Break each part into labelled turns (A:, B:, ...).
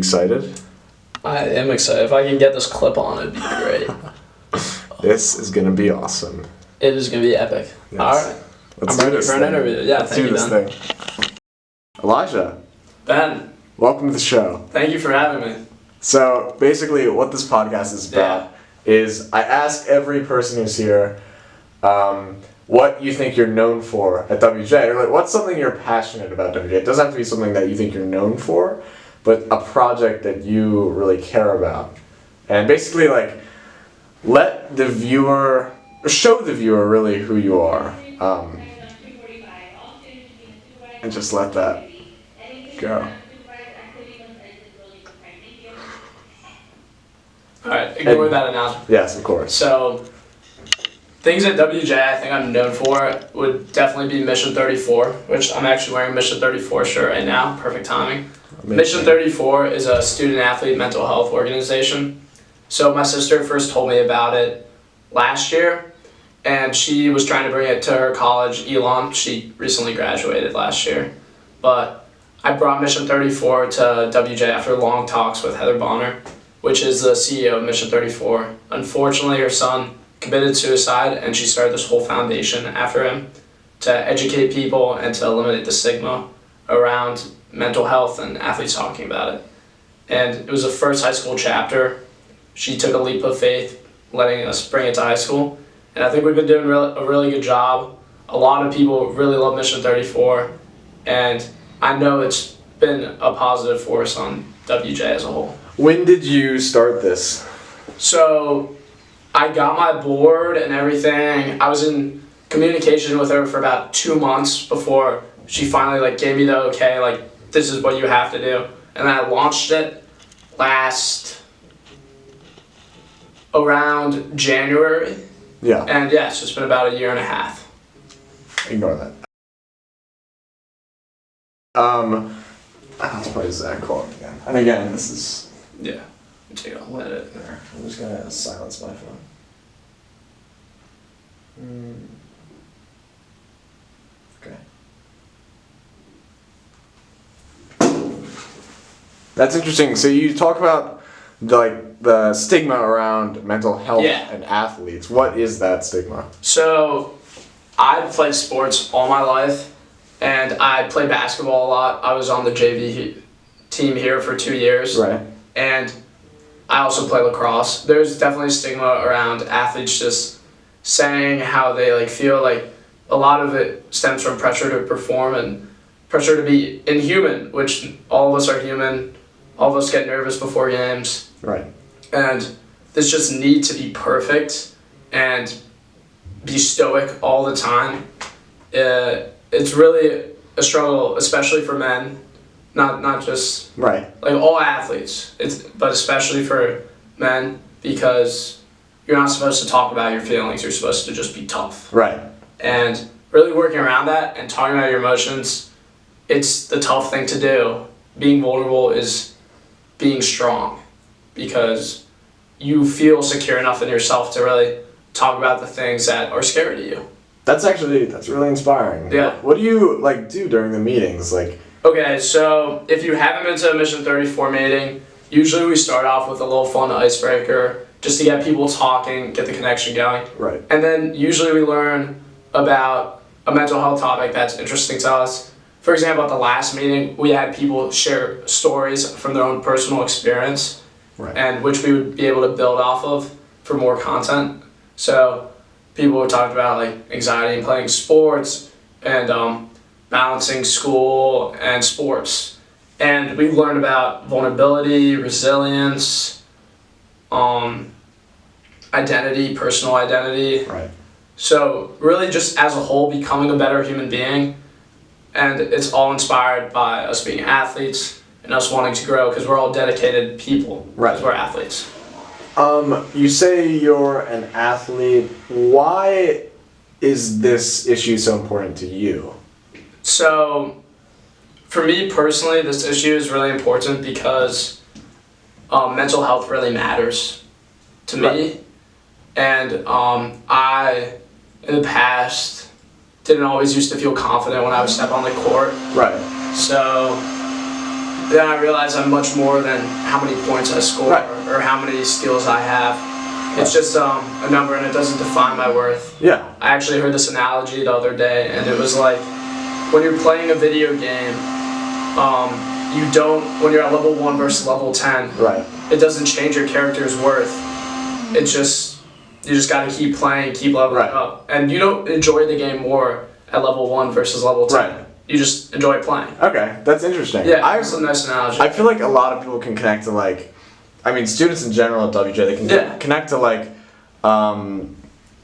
A: excited?
B: I am excited. If I can get this clip on, it'd be great.
A: This is going to be awesome.
B: It is going to be epic.
A: Yes.
B: All right.
A: Let's
B: I'm
A: do
B: ready
A: this
B: for an
A: thing.
B: interview. Yeah,
A: Let's
B: thank
A: do
B: you,
A: this
B: Ben.
A: thing. Elijah,
B: Ben,
A: welcome to the show.
B: thank you for having me.
A: So basically what this podcast is about is I ask every person who's here what you think you're known for at WJ, or like what's something you're passionate about WJ. It doesn't have to be something that you think you're known for, but a project that you really care about. And basically like let the viewer, show the viewer really who you are. And just let that go.
B: Alright, ignore that announcement.
A: Yes, of course.
B: So, things at WJ I think I'm known for would definitely be Mission 34, which I'm actually wearing a Mission 34 shirt right now. Perfect timing.
A: Amazing.
B: Mission 34 is a student-athlete mental health organization. So my sister first told me about it last year, and she was trying to bring it to her college, Elon. She recently graduated last year. But I brought Mission 34 to WJ after long talks with Heather Bonner, which is the CEO of Mission 34. Unfortunately, her son committed suicide, and she started this whole foundation after him to educate people and to eliminate the stigma around mental health and athletes talking about it. And it was the first high school chapter. She took a leap of faith, letting us bring it to high school. And I think we've been doing a really good job. A lot of people really love Mission 34, and I know it's been a positive force on WJ as a whole.
A: When did you start this?
B: So I got my board and everything. I was in communication with her for about 2 months before she finally gave me the okay, this is what you have to do. And I launched it around January.
A: Yeah.
B: And yes, it's been about 1.5 years.
A: Ignore that. Let's play Zach calling again. And again, this is...
B: Yeah. Take it on edit.
A: There. I'm just gonna silence my phone. Okay. That's interesting. So you talk about the stigma around mental health and athletes. What is that stigma?
B: So I've played sports all my life, and I played basketball a lot. I was on the JV team here for 2 years.
A: Right.
B: And I also play lacrosse. There's definitely stigma around athletes just saying how they feel. A lot of it stems from pressure to perform and pressure to be inhuman, which all of us are human. All of us get nervous before games.
A: Right.
B: And this just need to be perfect and be stoic all the time. It's really a struggle, especially for men. Not just all athletes, but especially for men, because you're not supposed to talk about your feelings. You're supposed to just be tough.
A: Right.
B: And really working around that and talking about your emotions, it's the tough thing to do. Being vulnerable is being strong, because you feel secure enough in yourself to really talk about the things that are scary to you.
A: That's really inspiring.
B: Yeah.
A: What do you do during the meetings?
B: Okay, so if you haven't been to a Mission 34 meeting, usually we start off with a little fun icebreaker just to get people talking, get the connection going.
A: Right.
B: And then usually we learn about a mental health topic that's interesting to us. For example, at the last meeting, we had people share stories from their own personal experience, and which we would be able to build off of for more content. So people were talking about anxiety in playing sports and balancing school and sports. And we learned about vulnerability, resilience, identity, personal identity.
A: Right.
B: So really just as a whole, becoming a better human being. And it's all inspired by us being athletes and us wanting to grow, because we're all dedicated people. Because we're athletes.
A: You say you're an athlete. Why is this issue so important to you?
B: So, for me personally, this issue is really important because mental health really matters to me. And I, in the past, didn't always used to feel confident when I would step on the court.
A: Right.
B: So, then I realize I'm much more than how many points I score
A: Right.
B: or how many skills I have. It's just a number, and it doesn't define my worth.
A: Yeah.
B: I actually heard this analogy the other day, and it was like, when you're playing a video game, you don't, when you're at level 1 versus level 10,
A: Right.
B: it doesn't change your character's worth. It's just, you just gotta keep playing, keep leveling
A: Right.
B: up. And you don't enjoy the game more at level 1 versus level 10.
A: Right.
B: You just enjoy playing.
A: Okay, that's interesting.
B: Yeah, that's a nice analogy.
A: I feel like a lot of people can connect to like, I mean, students in general at WJ, they can connect to like the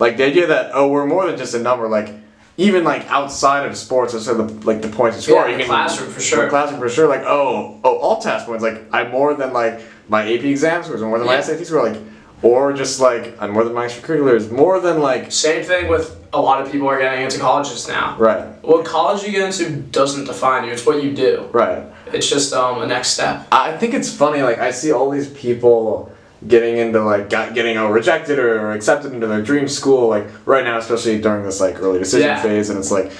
A: idea that, oh, we're more than just a number. Like, even like outside of sports, so the points you score,
B: Yeah,
A: you can
B: classroom for sure.
A: Classroom for sure. Like, all test points. Like, I'm more than like my AP exam scores, or more than my SAT score. Like, or just like I'm more than my extracurriculars. More than like.
B: Same thing with a lot of people are getting into colleges now.
A: Right.
B: What college you get into doesn't define you. It's what you do.
A: Right.
B: It's just a next step.
A: I think it's funny. Like, I see all these people getting into like getting rejected or accepted into their dream school, like right now, especially during this like early decision phase, and it's like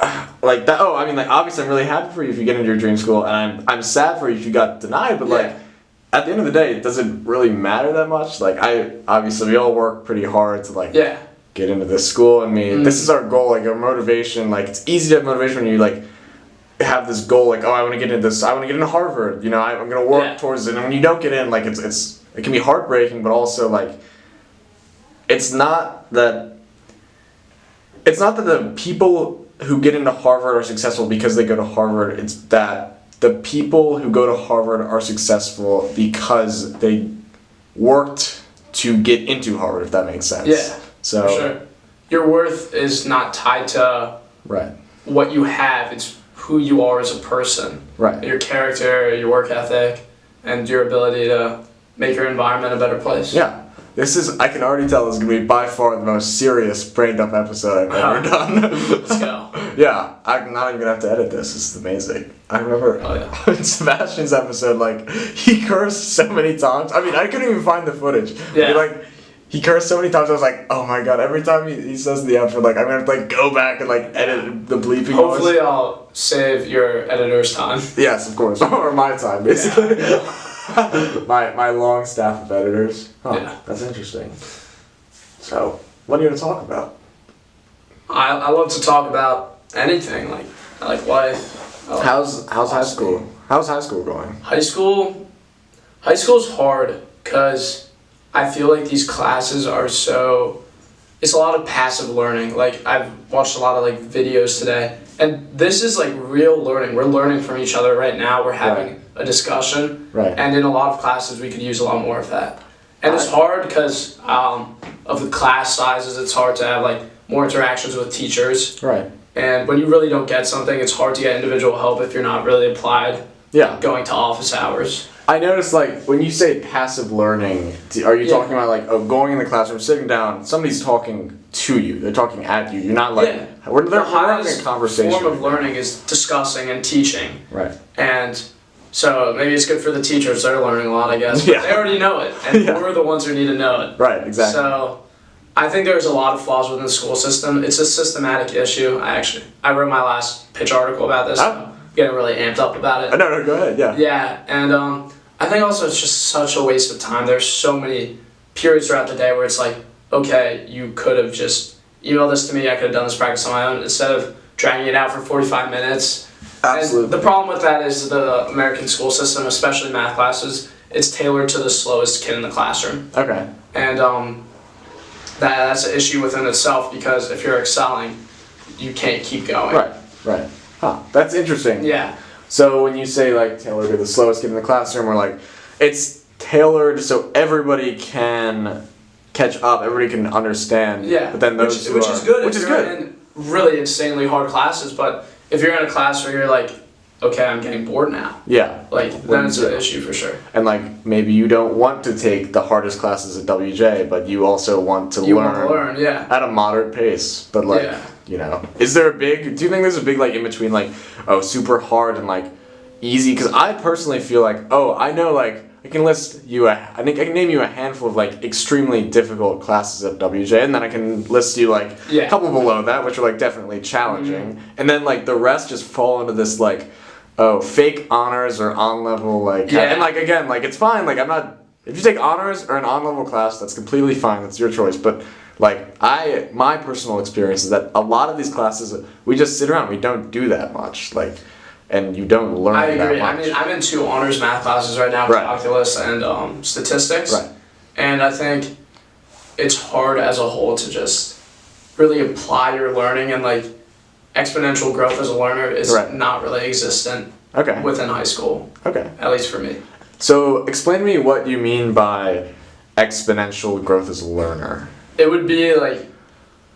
A: that. Oh, I mean, like obviously I'm really happy for you if you get into your dream school, and I'm sad for you if you got denied, but like at the end of the day, it doesn't really matter that much. Like obviously we all work pretty hard to like get into this school, and this is our goal, like our motivation. Like it's easy to have motivation when you like have this goal, like, oh, I want to get into this, I want to get into Harvard, you know, I'm going to work towards it, and when you don't get in, like, it can be heartbreaking, but also, like, it's not that the people who get into Harvard are successful because they go to Harvard, it's that the people who go to Harvard are successful because they worked to get into Harvard, if that makes sense.
B: Yeah,
A: so,
B: for sure. Your worth is not tied to what you have, it's who you are as a person.
A: Right.
B: Your character, your work ethic, and your ability to make your environment a better place.
A: Yeah. I can already tell this is going to be by far the most serious brained up episode I've ever done.
B: Let's go.
A: Yeah, I'm not even going to have to edit this. This is amazing. I remember in Sebastian's episode, like, he cursed so many times. I mean, I couldn't even find the footage. Yeah. He cursed so many times, I was like, oh my god, every time he says the F word, like, I'm going to have to, like, go back and, like, edit the bleeping
B: Hopefully
A: noise.
B: I'll save your editor's time.
A: Yes, of course. Or my time, basically. Yeah. my long staff of editors. Oh, yeah. That's interesting. So, what are you going to talk about?
B: I love to talk about anything. Like, I like life.
A: How's high school? How's high school going?
B: High school's hard because I feel like these classes are it's a lot of passive learning. Like, I've watched a lot of like videos today, and this is like real learning. We're learning from each other right now. We're having a discussion, and in a lot of classes we could use a lot more of that. And it's hard because of the class sizes. It's hard to have like more interactions with teachers. Right. And when you really don't get something, it's hard to get individual help if you're not really applied. Yeah. Going to office hours. I
A: noticed, like, when you say passive learning, are you talking about, like, going in the classroom, sitting down, somebody's talking to you, they're talking at you, you're not, like, they're having a conversation.
B: The form of learning is discussing and teaching.
A: Right.
B: And so maybe it's good for the teachers, they're learning a lot, I guess, but they already know it, and we're the ones who need to know it. Right, exactly. So I think there's a lot of flaws within the school system. It's a systematic issue. I wrote my last pitch article about this. So getting really amped up about it.
A: No, go ahead, yeah.
B: Yeah, and I think also it's just such a waste of time. There's so many periods throughout the day where it's like, okay, you could have just emailed this to me, I could have done this practice on my own, instead of dragging it out for 45 minutes. Absolutely. And the problem with that is the American school system, especially math classes, it's tailored to the slowest kid in the classroom. Okay. And that's an issue within itself, because if you're excelling, you can't keep going.
A: Right. Huh, that's interesting.
B: Yeah.
A: So when you say like tailored to the slowest kid in the classroom, or like it's tailored so everybody can catch up, everybody can understand.
B: Yeah.
A: But then those
B: which is good. In really insanely hard classes, but if you're in a class where you're like, okay, I'm getting bored now. Yeah. Like, then it's an issue for sure.
A: And like, maybe you don't want to take the hardest classes at WJ, but you also want to learn at a moderate pace. But like, you know, do you think there's a big like in between like, oh, super hard and like easy? Because I personally feel like, oh, I know like, I can name you a handful of like extremely difficult classes at WJ, and then I can list you like a couple below that, which are like definitely challenging. And then like the rest just fall into this like, oh, fake honors or on-level, like,
B: Yeah.
A: and, like, again, like, it's fine, like, I'm not, if you take honors or an on-level class, that's completely fine, that's your choice, but, like, my personal experience is that a lot of these classes, we just sit around, we don't do that much, like, and you don't learn
B: I
A: that
B: agree.
A: much.
B: I mean, I'm in 2 honors math classes right now,
A: Right.
B: calculus and statistics.
A: Right.
B: And I think it's hard as a whole to just really apply your learning, and like exponential growth as a learner is
A: Right.
B: not really existent
A: Okay.
B: within high school,
A: Okay.
B: at least for me.
A: So, explain to me what you mean by exponential growth as a learner.
B: It would be like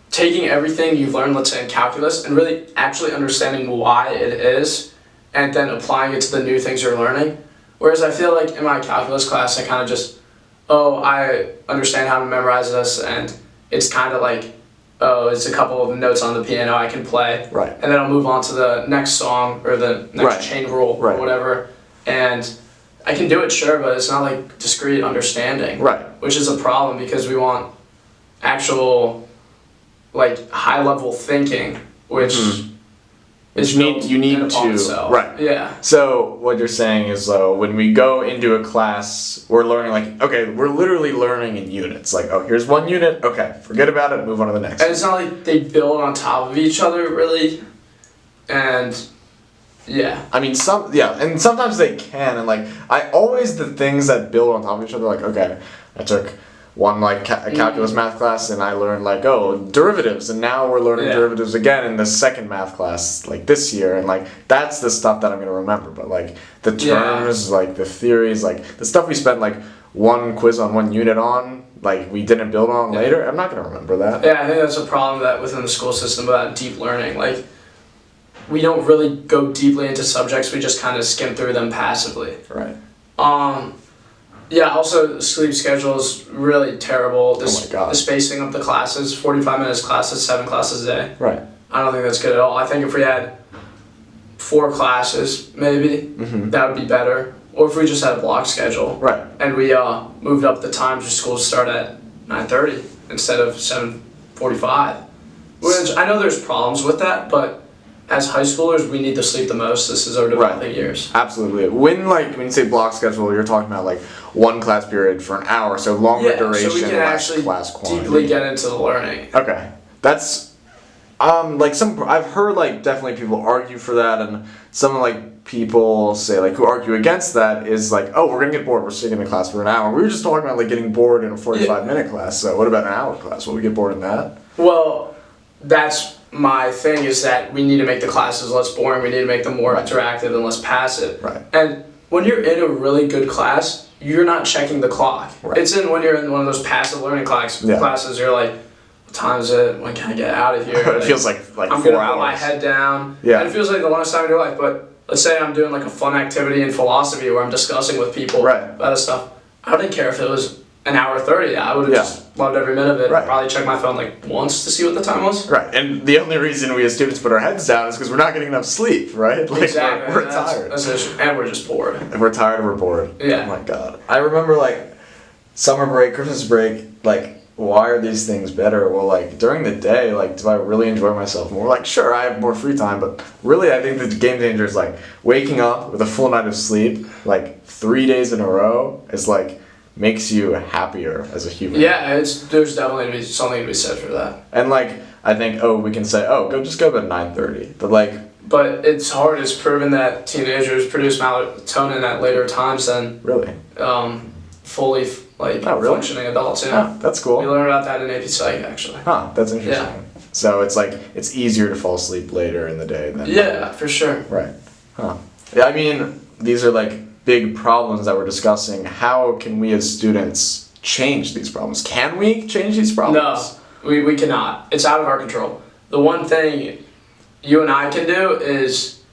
B: taking everything you've learned, let's say in calculus, and really actually understanding why it is, and then applying it to the new things you're learning. Whereas I feel like in my calculus class, I kind of just, I understand how to memorize this, and it's kind of like, it's a couple of notes on the piano I can play.
A: Right.
B: And then I'll move on to the next song or the next
A: Right.
B: chain rule
A: Right.
B: or whatever. And I can do it, sure, but it's not like discrete understanding.
A: Right.
B: Which is a problem because we want actual, like, high level thinking, which is
A: You need
B: built upon
A: to,
B: itself.
A: right.
B: Yeah.
A: So what you're saying is, though, when we go into a class, we're learning like, okay, we're literally learning in units. Like, oh, here's one unit. Okay, forget about it. Move on to the next.
B: And it's not like they build on top of each other, really. And yeah.
A: I mean, and sometimes they can, and like, the things that build on top of each other, like, okay, I took one like calculus math class and I learned like, derivatives, and now we're learning derivatives again in the second math class like this year, and like that's the stuff that I'm gonna remember. But like the terms, like the theories, like the stuff we spent like one quiz on one unit on, like we didn't build on later, I'm not gonna remember that.
B: Yeah, I think that's a problem that within the school system about deep learning. Like, we don't really go deeply into subjects, we just kind of skim through them passively.
A: Right.
B: Yeah, also the sleep schedule is really terrible.
A: Oh my God.
B: The spacing of the classes, 45 minutes classes, 7 classes a day.
A: Right.
B: I don't think that's good at all. I think if we had 4 classes, maybe, that would be better. Or if we just had a block schedule.
A: Right.
B: And we moved up the times for school to start at 9:30 instead of 7:45. Which I know there's problems with that, but as high schoolers, we need to sleep the most. This is our developing years.
A: Absolutely. When you say block schedule, you're talking about like one class period for an hour, so longer duration,
B: so we can
A: less
B: actually
A: class quantity.
B: deeply get into the learning.
A: Okay, that's like I've heard like definitely people argue for that, and some like people say like who argue against that is like, oh, we're gonna get bored, we're sitting in a class for an hour. We were just talking about like getting bored in a 45-minute class. So what about an hour class? Will we get bored in that?
B: Well, that's my thing, is that we need to make the classes less boring. We need to make them more interactive and less passive.
A: Right.
B: And when you're in a really good class, you're not checking the clock.
A: Right.
B: It's when you're in one of those passive learning classes, you're like, what time is it? When can I get out of here?
A: It feels like
B: I'm
A: 4
B: gonna
A: hours.
B: put my head down.
A: Yeah.
B: And it feels like the longest time in your life. But let's say I'm doing like a fun activity in philosophy where I'm discussing with people about this stuff. I wouldn't care if it was an hour 30. I would have just loved every minute of it.
A: Right.
B: Probably check my phone like once to see what the time was.
A: Right, and the only reason we as students put our heads down is because we're not getting enough sleep, right? Like
B: Exactly.
A: we're tired.
B: That's an issue. And we're just bored.
A: If we're tired, we're bored.
B: Yeah.
A: Oh my God. I remember like summer break, Christmas break, like why are these things better? Well, like during the day, like do I really enjoy myself more? Like sure, I have more free time, but really I think the game changer is like waking up with a full night of sleep, like 3 days in a row is like makes you happier as a human.
B: Yeah, there's definitely something to be said for that.
A: And like I think we can say go to bed at 9:30, but like.
B: But it's hard. It's proven that teenagers produce melatonin at later times than
A: Really?
B: fully functioning adults. Yeah.
A: Oh, that's cool.
B: We learned about that in AP Psych actually.
A: Huh, that's interesting.
B: Yeah.
A: So it's like it's easier to fall asleep later in the day than.
B: Yeah, for sure.
A: Right. Huh. Yeah, I mean these are like big problems that we're discussing. How can we as students change these problems? Can we change these problems?
B: No, we cannot. It's out of our control. The one thing you and I can do is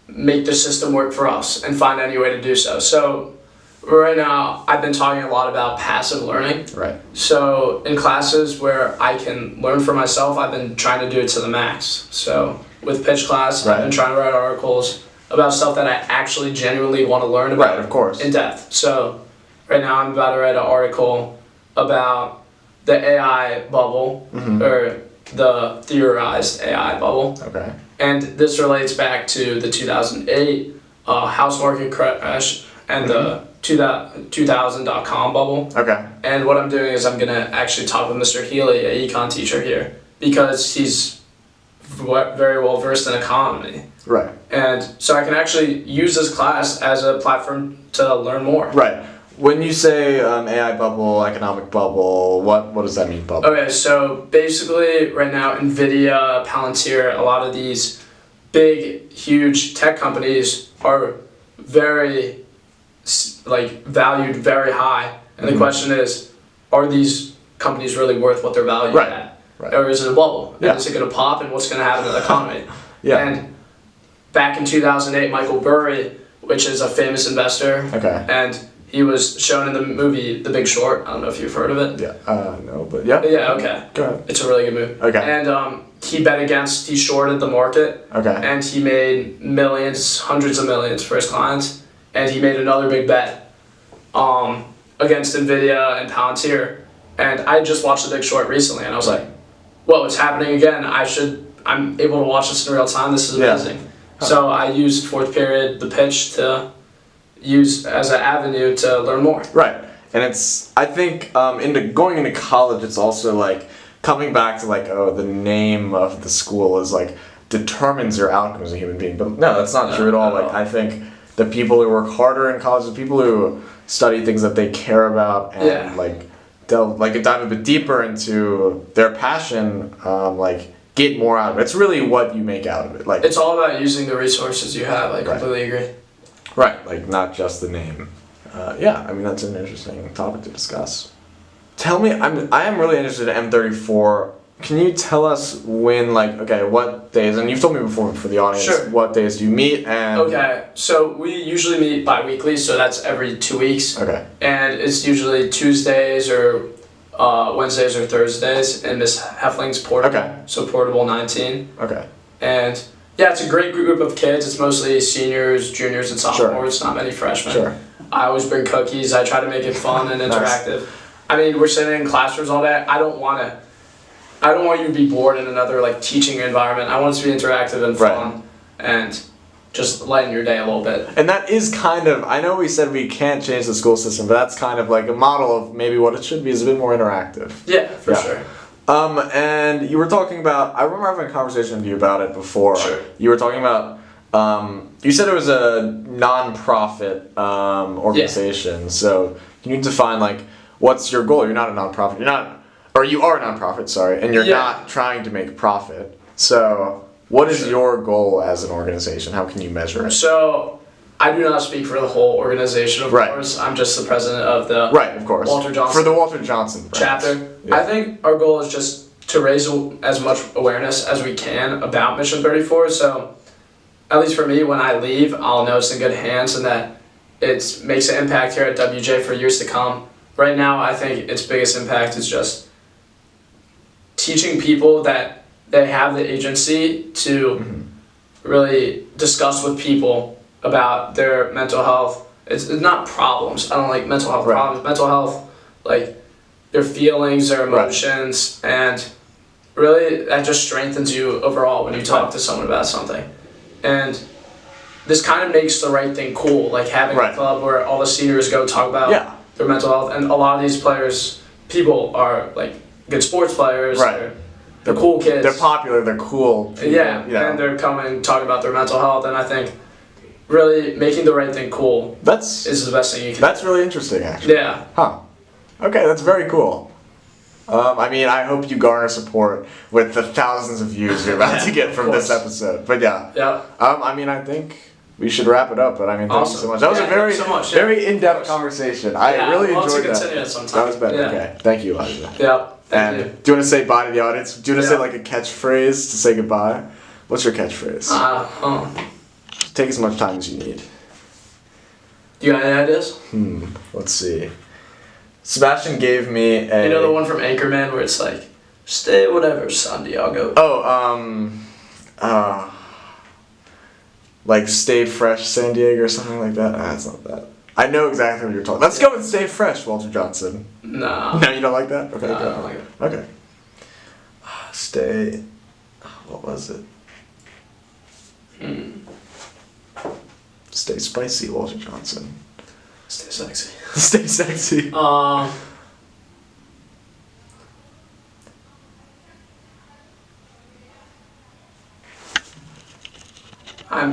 B: make the system work for us and find any way to do so. So right now, I've been talking a lot about passive learning.
A: Right.
B: So in classes where I can learn for myself, I've been trying to do it to the max. So with pitch class, I've been trying to write articles about stuff that I actually genuinely want to learn about.
A: Right, of course.
B: In depth. So right now I'm about to write an article about the AI bubble, or the theorized AI bubble.
A: Okay.
B: And this relates back to the 2008 house market crash and the 2000.com bubble.
A: Okay.
B: And what I'm doing is I'm going to actually talk with Mr. Healy, a econ teacher here, because he's very well versed in economy.
A: Right.
B: And so I can actually use this class as a platform to learn more.
A: Right. When you say AI bubble, economic bubble, what does that mean, bubble?
B: Okay, so basically right now NVIDIA, Palantir, a lot of these big, huge tech companies are very valued very high. And the question is, are these companies really worth what they're valued at?
A: Right.
B: Or is it a bubble?
A: Yeah.
B: And is it going to pop, and what's going to happen to the economy?
A: Yeah.
B: And back in 2008, Michael Burry, which is a famous investor, and he was shown in the movie The Big Short. I don't know if you've heard of it.
A: Yeah. No, but yeah.
B: Yeah, okay.
A: Go ahead.
B: It's a really good movie.
A: Okay.
B: And he shorted the market.
A: Okay.
B: And he made millions, hundreds of millions for his clients. And he made another big bet against NVIDIA and Palantir. And I just watched The Big Short recently, and I was like, whoa, it's happening again. I'm able to watch this in real time. This is amazing. Yeah. So I used fourth period, the pitch, to use as an avenue to learn more. Right.
A: And I think going into college, it's also like coming back to the name of the school is determines your outcome as a human being. But no, that's not true at all. I think the people who work harder in college, the people who study things that they care about and they'll dive a bit deeper into their passion, get more out of it. It's really what you make out of it.
B: It's all about using the resources you have. I completely agree.
A: Right, not just the name. Yeah, I mean that's an interesting topic to discuss. Tell me, I am really interested in M34. Can you tell us when, what days, and you've told me before for the audience,
B: sure.
A: What days do you meet and...
B: Okay, so we usually meet bi-weekly, so that's every 2 weeks.
A: Okay.
B: And it's usually Tuesdays or Wednesdays or Thursdays in Miss Heffling's portable.
A: Okay.
B: So portable 19.
A: Okay.
B: And yeah, it's a great group of kids. It's mostly seniors, juniors, and sophomores, not many freshmen.
A: Sure.
B: I always bring cookies. I try to make it fun and interactive.
A: Nice.
B: I mean, we're sitting in classrooms all day. I don't want you to be bored in another teaching environment. I want it to be interactive and fun and just lighten your day a little bit.
A: And that is I know we said we can't change the school system, but that's kind of a model of maybe what it should be is a bit more interactive.
B: Yeah, for sure.
A: And you were talking about, I remember having a conversation with you about it before.
B: Sure.
A: You were talking about, you said it was a non-profit organization. Yeah. So can you define what's your goal? You're not a non-profit. You are a non-profit, sorry, and you're not trying to make profit. So what is your goal as an organization? How can you measure it?
B: So I do not speak for the whole organization, of course. I'm just the president of the Walter Johnson.
A: For the Walter Johnson
B: chapter. Yeah. I think our goal is just to raise as much awareness as we can about Mission 34. So at least for me, when I leave, I'll know it's in good hands and that it makes an impact here at WJ for years to come. Right now, I think its biggest impact is just teaching people that they have the agency to really discuss with people about their mental health. It's not problems. I don't like mental health problems. Mental health, their feelings, their emotions, and really that just strengthens you overall when you talk to someone about something. And this kind of makes the right thing cool, having a club where all the seniors go talk about their mental health. And a lot of these people are good sports players. Right. They're cool kids.
A: They're popular. They're cool. People,
B: and they're coming talking about their mental health. And I think really making the right thing cool is the best thing you can do.
A: That's really interesting, actually.
B: Yeah.
A: Huh. Okay, that's very cool. I hope you garner support with the thousands of views you're about to get from this episode. But I think we should wrap it up. But thank you so much. That was a very in-depth conversation. I really enjoyed that.
B: Continue it sometime.
A: That was better. Yeah. Okay. Thank you, Elijah.
B: Yeah.
A: And do you want to say bye to the audience? Do you want to say a catchphrase to say goodbye? What's your catchphrase? Take as much time as you need.
B: Do you have any ideas?
A: Let's see. Sebastian gave me a...
B: You know the one from Anchorman where it's stay whatever, San Diego.
A: Stay fresh, San Diego or something like that? It's not that. I know exactly what you're talking about. Let's go with stay fresh, Walter Johnson.
B: No.
A: No, you don't like that? Okay,
B: no, I don't like it.
A: Okay. Stay. What was it? Stay spicy, Walter Johnson.
B: Stay sexy.
A: Stay sexy.
B: I'm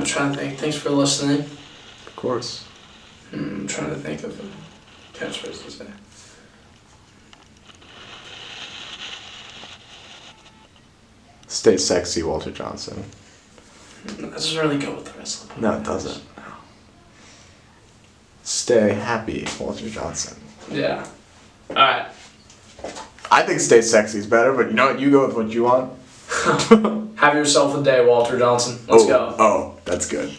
B: trying to think. Thanks for listening.
A: Of course.
B: I'm trying to think of a catchphrase to say.
A: Stay sexy, Walter Johnson.
B: That doesn't really go with the rest of the
A: No, it doesn't. No. Stay happy, Walter Johnson.
B: Yeah. Alright.
A: I think stay sexy is better, but you know what? You go with what you want.
B: Have yourself a day, Walter Johnson. Let's go.
A: Oh, that's good.